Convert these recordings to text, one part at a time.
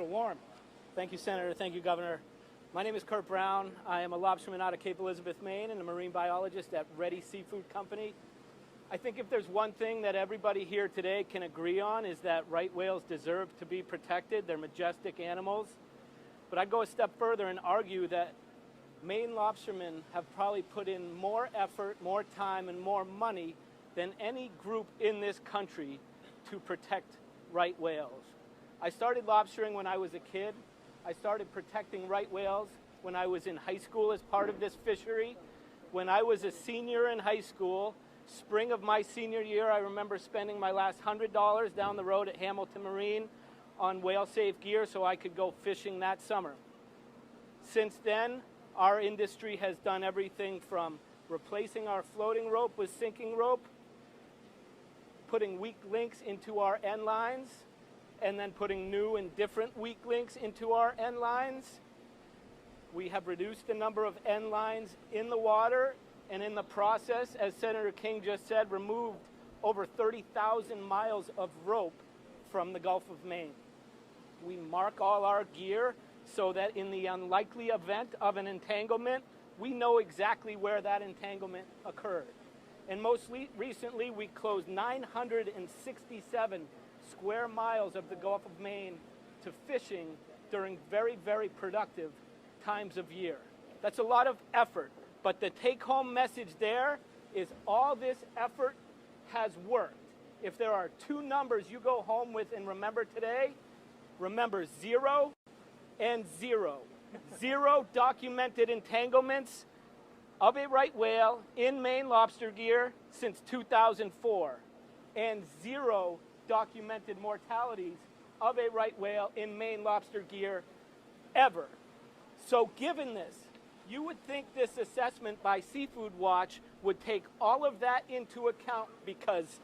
little warm. Thank you, Senator. Thank you, Governor. My name is Kurt Brown. I am a lobsterman out of Cape Elizabeth, Maine, and a marine biologist at Ready Seafood Company. I think if there's one thing that everybody here today can agree on is that right whales deserve to be protected. They're majestic animals. But I'd go a step further and argue that Maine lobstermen have probably put in more effort, more time, and more money than any group in this country to protect right whales. I started lobstering when I was a kid. I started protecting right whales when I was in high school as part of this fishery. When I was a senior in high school, spring of my senior year, I remember spending my last $100 down the road at Hamilton Marine on whale-safe gear so I could go fishing that summer. Since then, our industry has done everything from replacing our floating rope with sinking rope, putting weak links into our end lines, and then putting new and different weak links into our end lines. We have reduced the number of end lines in the water, and in the process, as Senator King just said, removed over 30,000 miles of rope from the Gulf of Maine. We mark all our gear so that in the unlikely event of an entanglement, we know exactly where that entanglement occurred. And most recently, we closed 967 square miles of the Gulf of Maine to fishing during very, very productive times of year. That's a lot of effort, but the take-home message there is all this effort has worked. If there are two numbers you go home with and remember today, remember 0 and 0. 0 documented entanglements of a right whale in Maine lobster gear since 2004, and 0 documented mortalities of a right whale in Maine lobster gear ever. So given this, you would think this assessment by Seafood Watch would take all of that into account because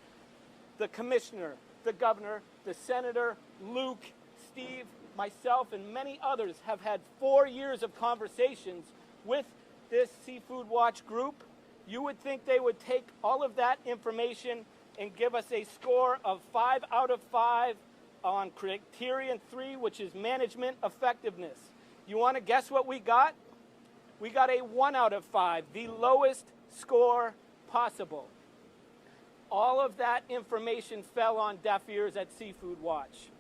the commissioner, the governor, the senator, Luke, Steve, myself, and many others have had 4 years of conversations with this Seafood Watch group. You would think they would take all of that information and give us a score of 5 out of 5 on criterion 3, which is management effectiveness. You want to guess what we got? We got a 1 out of 5, the lowest score possible. All of that information fell on deaf ears at Seafood Watch.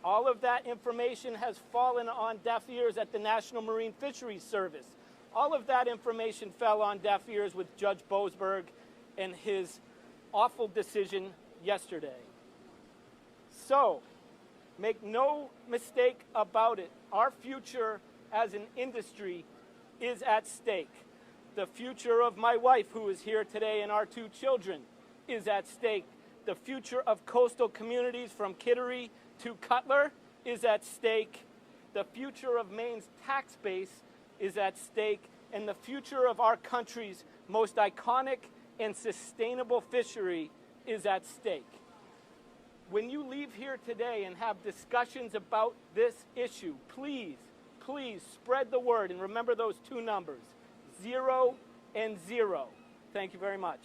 All of that information has fallen on deaf ears at the National Marine Fisheries Service. All of that information fell on deaf ears with Judge Boasberg and his awful decision yesterday. So, make no mistake about it. Our future as an industry is at stake. The future of my wife, who is here today, and our 2 children is at stake. The future of coastal communities from Kittery to Cutler is at stake. The future of Maine's tax base is at stake. And the future of our country's most iconic and sustainable fishery is at stake. When you leave here today and have discussions about this issue, please, please spread the word and remember those 2 numbers, 0 and 0. Thank you very much.